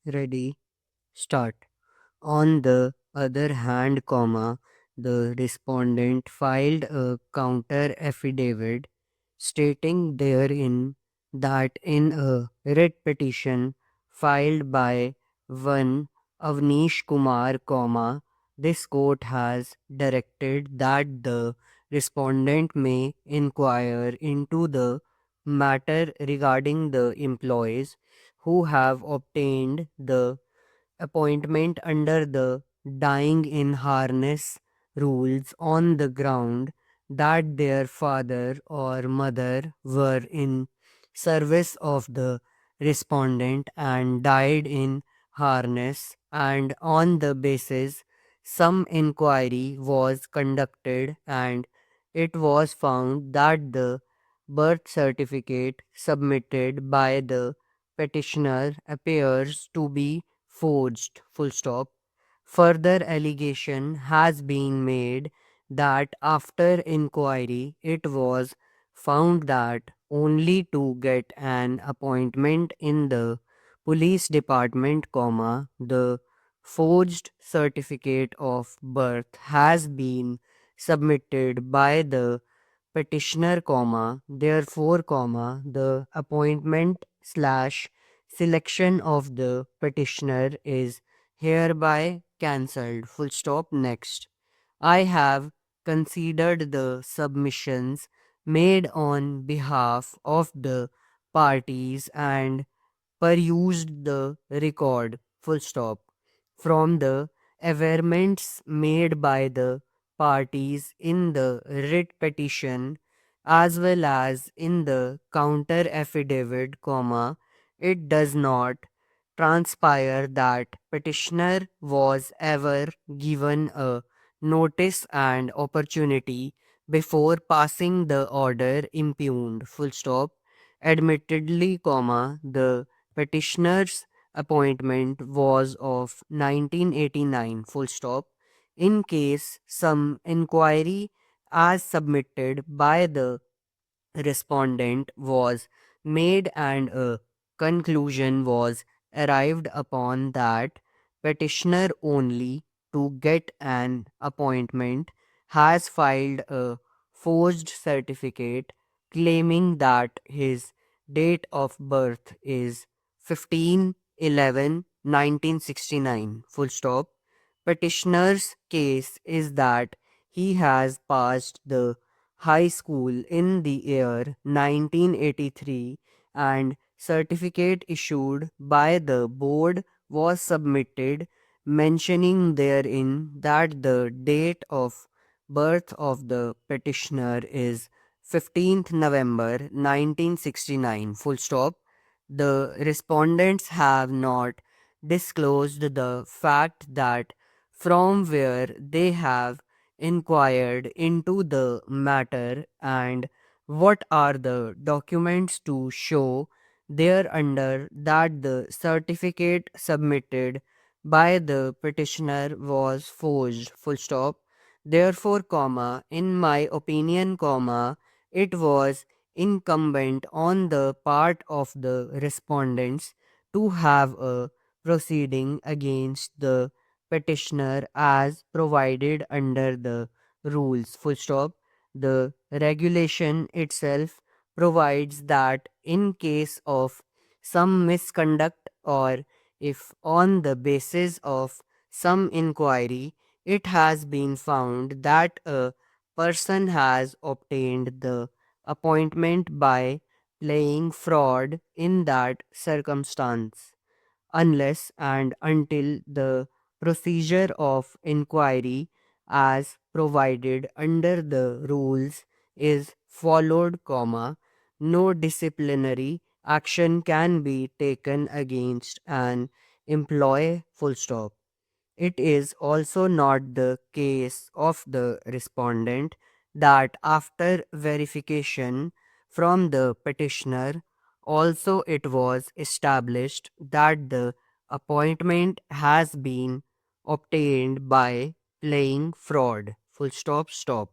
Ready, start. On the other hand, the respondent filed a counter affidavit stating therein that in a writ petition filed by one Avnish Kumar, this court has directed that the respondent may inquire into the matter regarding the employees who have obtained the appointment under the dying in harness rules on the ground that their father or mother were in service of the respondent and died in harness, and on the basis some inquiry was conducted and it was found that the birth certificate submitted by the petitioner appears to be forged. Full stop. Further allegation has been made that after inquiry it was found that only to get an appointment in the police department, the forged certificate of birth has been submitted by the petitioner, therefore, the appointment slash selection of the petitioner is hereby cancelled. Full stop. Next. I have considered the submissions made on behalf of the parties and perused the record, full stop, from the averments made by the parties in the writ petition as well as in the counter affidavit, it does not transpire that petitioner was ever given a notice and opportunity before passing the order impugned, full stop. Admittedly, the petitioner's appointment was of 1989, full stop. In case some inquiry as submitted by the respondent was made and a conclusion was arrived upon that petitioner only to get an appointment has filed a forged certificate claiming that his date of birth is 15/11/1969, full stop. Petitioner's case is that he has passed the high school in the year 1983 and certificate issued by the board was submitted mentioning therein that the date of birth of the petitioner is 15th November 1969, full stop. The respondents have not disclosed the fact that from where they have inquired into the matter and what are the documents to show thereunder that the certificate submitted by the petitioner was forged, full stop. Therefore, in my opinion, it was incumbent on the part of the respondents to have a proceeding against the petitioner as provided under the rules, full stop. The regulation itself provides that in case of some misconduct or if on the basis of some inquiry it has been found that a person has obtained the appointment by playing fraud in that circumstance, unless and until the procedure of inquiry as provided under the rules is followed, no disciplinary action can be taken against an employee, full stop. It is also not the case of the respondent that after verification from the petitioner, also it was established that the appointment has been obtained by playing fraud. Full stop, stop.